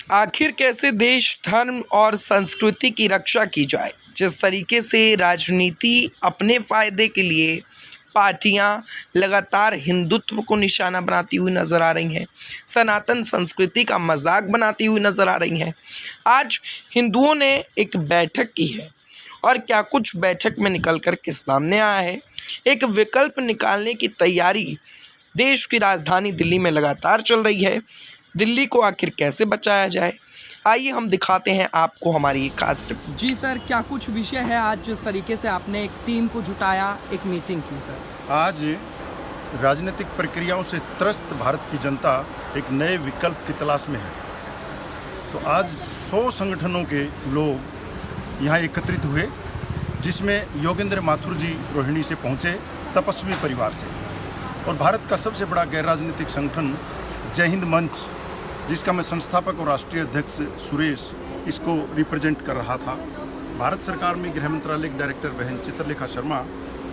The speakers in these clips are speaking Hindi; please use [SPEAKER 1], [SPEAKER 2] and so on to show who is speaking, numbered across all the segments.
[SPEAKER 1] आखिर कैसे देश, धर्म और संस्कृति की रक्षा की जाए। जिस तरीके से राजनीति अपने फायदे के लिए पार्टियां लगातार हिंदुत्व को निशाना बनाती हुई नजर आ रही हैं, सनातन संस्कृति का मजाक बनाती हुई नजर आ रही हैं। आज हिंदुओं ने एक बैठक की है और क्या कुछ बैठक में निकल कर के सामने आया है। एक विकल्प निकालने की तैयारी देश की राजधानी दिल्ली में लगातार चल रही है। दिल्ली को आखिर कैसे बचाया जाए, आइए हम दिखाते हैं आपको हमारी एक खास रिपोर्ट। जी सर, क्या कुछ विषय है आज जिस तरीके से आपने एक टीम को जुटाया, एक मीटिंग की सर?
[SPEAKER 2] आज राजनीतिक प्रक्रियाओं से त्रस्त भारत की जनता एक नए विकल्प की तलाश में है। तो आज 100 संगठनों के लोग यहाँ एकत्रित हुए, जिसमें योगेंद्र माथुर जी रोहिणी से पहुँचे, तपस्वी परिवार से। और भारत का सबसे बड़ा गैर राजनीतिक संगठन जय हिंद मंच, जिसका मैं संस्थापक और राष्ट्रीय अध्यक्ष सुरेश इसको रिप्रेजेंट कर रहा था। भारत सरकार में गृह मंत्रालय की डायरेक्टर बहन चित्रलेखा शर्मा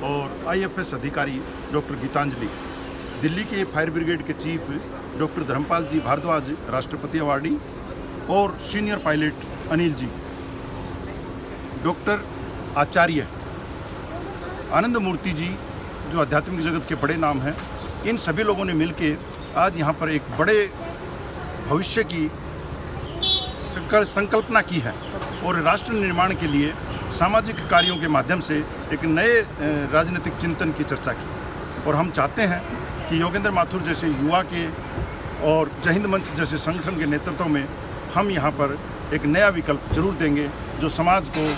[SPEAKER 2] और आईएफएस अधिकारी डॉक्टर गीतांजलि, दिल्ली के फायर ब्रिगेड के चीफ डॉक्टर धर्मपाल जी भारद्वाज राष्ट्रपति अवार्डी, और senior pilot Anil ji, doctor आचार्य आनंद मूर्ति जी जो आध्यात्मिक जगत के बड़े नाम हैं, इन सभी लोगों ने मिलकर आज यहाँ पर एक बड़े भविष्य की संकल्पना की है और राष्ट्र निर्माण के लिए सामाजिक कार्यों के माध्यम से एक नए राजनीतिक चिंतन की चर्चा की। और हम चाहते हैं कि योगेंद्र माथुर जैसे युवा के और जय हिंद मंच जैसे संगठन के नेतृत्व में हम यहाँ पर एक नया विकल्प जरूर देंगे, जो समाज को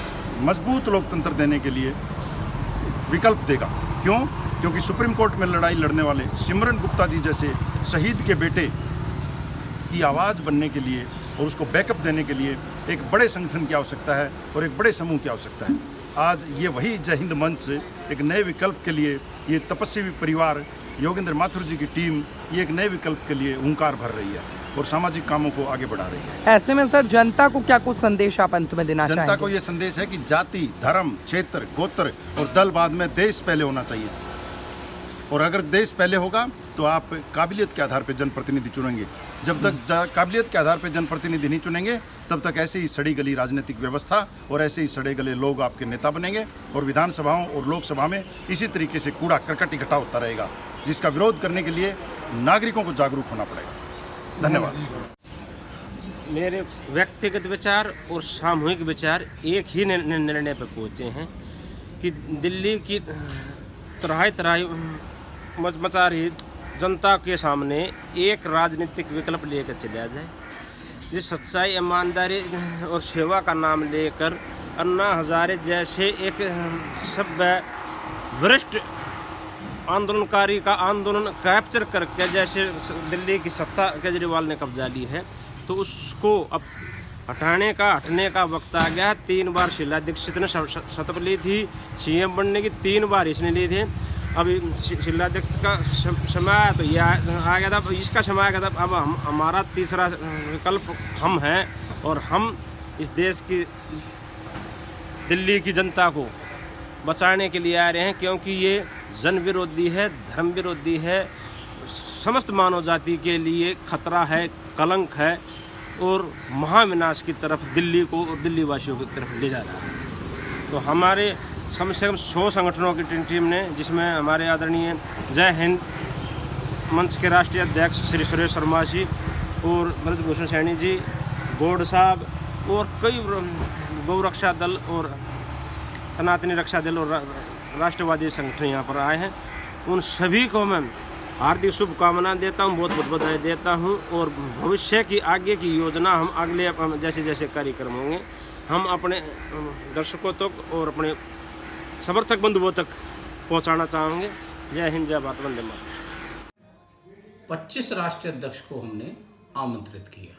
[SPEAKER 2] मजबूत लोकतंत्र देने के लिए विकल्प देगा। क्यों? क्योंकि सुप्रीम कोर्ट में लड़ाई लड़ने वाले सिमरन गुप्ता जी जैसे शहीद के बेटे की आवाज़ बनने के लिए और उसको बैकअप देने के लिए एक बड़े संगठन की आवश्यकता है और एक बड़े समूह की आवश्यकता है। आज ये वही जय हिंद मंच एक नए विकल्प के लिए, ये तपस्वी परिवार, योगेंद्र माथुर जी की टीम, ये एक नए विकल्प के लिए हुंकार भर रही है और सामाजिक कामों को आगे बढ़ा रही है।
[SPEAKER 1] ऐसे में सर, जनता को क्या कुछ संदेश आप अंत में देना चाहेंगे?
[SPEAKER 2] जनता को ये संदेश है कि जाति, धर्म, क्षेत्र, गोत्र और दल बाद में देश पहले होना चाहिए। और अगर देश पहले होगा तो आप काबिलियत के आधार पर जनप्रतिनिधि चुनेंगे। जब तक काबिलियत के आधार पर जनप्रतिनिधि नहीं चुनेंगे, तब तक ऐसे ही सड़ी गली राजनीतिक व्यवस्था और ऐसे ही सड़े गले लोग आपके नेता बनेंगे और विधानसभाओं और लोकसभा में इसी तरीके से कूड़ा करकट इकट्ठा होता रहेगा, जिसका विरोध करने के लिए नागरिकों को जागरूक होना पड़ेगा। धन्यवाद।
[SPEAKER 3] मेरे व्यक्तिगत विचार और सामूहिक विचार एक ही निर्णय पर पहुँचे हैं कि दिल्ली की तराई मचा रही जनता के सामने एक राजनीतिक विकल्प लेकर चला जाए, जिस सच्चाई, ईमानदारी और सेवा का नाम लेकर अन्ना हजारे जैसे एक सभ्य वरिष्ठ आंदोलनकारी का आंदोलन कैप्चर करके, जैसे दिल्ली की सत्ता केजरीवाल ने कब्जा ली है, तो उसको अब हटने का वक्त आ गया। 3 बार शीला दीक्षित ने शपथ ली थी सीएम बनने की, 3 बार इसने ली थी। अभी शीला दीक्षित का समय तो ये आ गया था, इसका समय आ गया था। अब हमारा तीसरा विकल्प हम हैं और हम इस देश की, दिल्ली की जनता को बचाने के लिए आ रहे हैं, क्योंकि ये जन विरोधी है, धर्म विरोधी है, समस्त मानव जाति के लिए खतरा है, कलंक है और महाविनाश की तरफ दिल्ली को और दिल्ली वासियों की तरफ ले जा रहा है। तो हमारे कम से कम 100 संगठनों की टीम ने, जिसमें हमारे आदरणीय जय हिंद मंच के राष्ट्रीय अध्यक्ष श्री सुरेश शर्मा जी और ब्रजभूषण सैनी जी, बोर्ड साहब और कई गौ रक्षा दल और सनातनी रक्षा दल और राष्ट्रवादी संगठन यहाँ पर आए हैं। उन सभी को मैं हार्दिक शुभकामनाएं देता हूँ, बहुत बहुत बधाई देता हूँ। और भविष्य की आगे की योजना हम अगले जैसे जैसे कार्यक्रम होंगे, हम अपने दर्शकों तक और अपने समर्थक बंधुओं तक पहुँचाना चाहेंगे। जय हिंद, जय भारत, वंदे मातरम।
[SPEAKER 4] 25 राष्ट्रीय अध्यक्ष को हमने आमंत्रित किया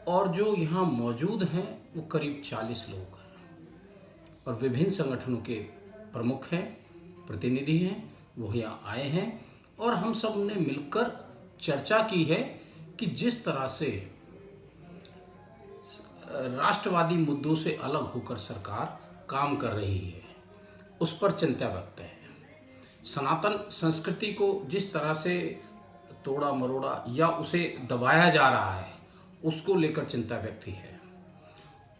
[SPEAKER 4] और जो यहाँ मौजूद हैं वो करीब 40 लोग हैं और विभिन्न संगठनों के प्रमुख हैं, प्रतिनिधि हैं, वो यहाँ आए हैं और हम सब ने मिलकर चर्चा की है कि जिस तरह से राष्ट्रवादी मुद्दों से अलग होकर सरकार काम कर रही है, उस पर चिंता व्यक्त है। सनातन संस्कृति को जिस तरह से तोड़ा मरोड़ा या उसे दबाया जा रहा है, उसको लेकर चिंता व्यक्त की है।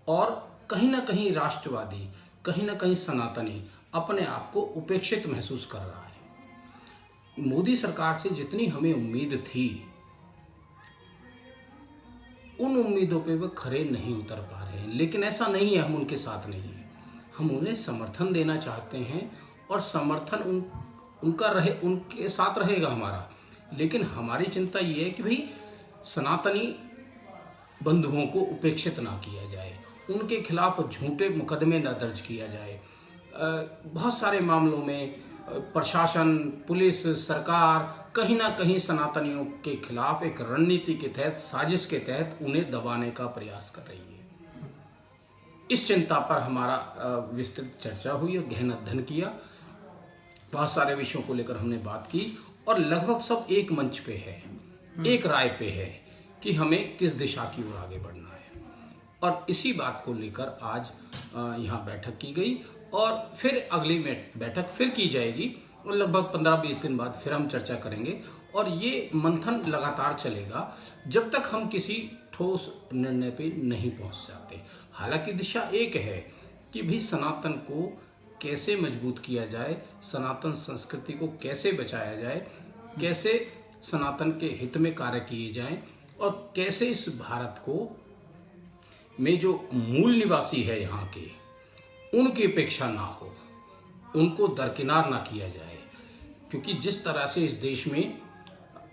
[SPEAKER 4] और कहीं ना कहीं राष्ट्रवादी, कहीं ना कहीं सनातनी अपने आप को उपेक्षित महसूस कर रहा है। मोदी सरकार से जितनी हमें उम्मीद थी, उन उम्मीदों पे वो खरे नहीं उतर पा रहे हैं। लेकिन ऐसा नहीं है, हम उनके साथ नहीं हैं। हम उन्हें समर्थन देना चाहते हैं और समर्थन उनका रहे, उनके साथ रहेगा हमारा। लेकिन हमारी चिंता ये है कि भाई सनातनी बंधुओं को उपेक्षित ना किया जाए, उनके खिलाफ झूठे मुकदमे न दर्ज किया जाए। बहुत सारे मामलों में प्रशासन, पुलिस, सरकार कहीं ना कहीं सनातनियों के खिलाफ एक रणनीति के तहत, साजिश के तहत उन्हें दबाने का प्रयास कर रही है। इस चिंता पर हमारा विस्तृत चर्चा हुई और गहन अध्ययन किया। बहुत सारे विषयों को लेकर हमने बात की और लगभग सब एक मंच पे है, एक राय पे है कि हमें किस दिशा की ओर आगे बढ़ना है। और इसी बात को लेकर आज यहाँ बैठक की गई और फिर अगली बैठक फिर की जाएगी और लगभग 15-20 दिन बाद फिर हम चर्चा करेंगे। और ये मंथन लगातार चलेगा जब तक हम किसी ठोस निर्णय पे नहीं पहुंच जाते। हालांकि दिशा एक है कि भी सनातन को कैसे मजबूत किया जाए, सनातन संस्कृति को कैसे बचाया जाए, कैसे सनातन के हित में कार्य किए जाएं और कैसे इस भारत को में जो मूल निवासी है यहाँ के, उनकी अपेक्षा ना हो, उनको दरकिनार ना किया जाए। क्योंकि जिस तरह से इस देश में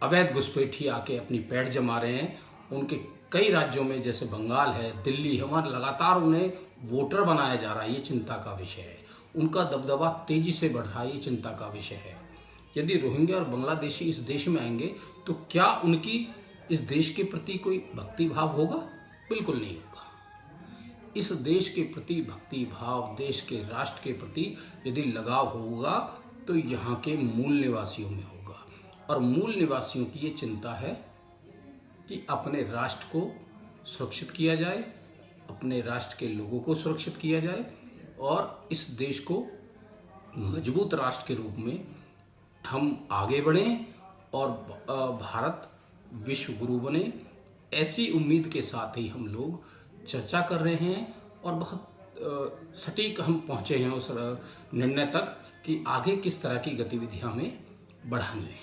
[SPEAKER 4] अवैध घुसपैठी आके अपनी पैठ जमा रहे हैं, उनके कई राज्यों में जैसे बंगाल है, दिल्ली है, वहाँ लगातार उन्हें वोटर बनाया जा रहा है, ये चिंता का विषय है। उनका दबदबा तेजी से बढ़ रहा है, ये चिंता का विषय है। यदि रोहिंग्या और बांग्लादेशी इस देश में आएंगे तो क्या उनकी इस देश के प्रति कोई भक्ति भाव होगा? बिल्कुल नहीं होगा। इस देश के प्रति भक्ति भाव, देश के राष्ट्र के प्रति यदि लगाव होगा तो यहाँ के मूल निवासियों में होगा। और मूल निवासियों की ये चिंता है कि अपने राष्ट्र को सुरक्षित किया जाए, अपने राष्ट्र के लोगों को सुरक्षित किया जाए और इस देश को मजबूत राष्ट्र के रूप में हम आगे बढ़ें और भारत विश्व गुरु बने। ऐसी उम्मीद के साथ ही हम लोग चर्चा कर रहे हैं और बहुत सटीक हम पहुंचे हैं उस निर्णय तक कि आगे किस तरह की गतिविधियां हमें बढ़ानी है।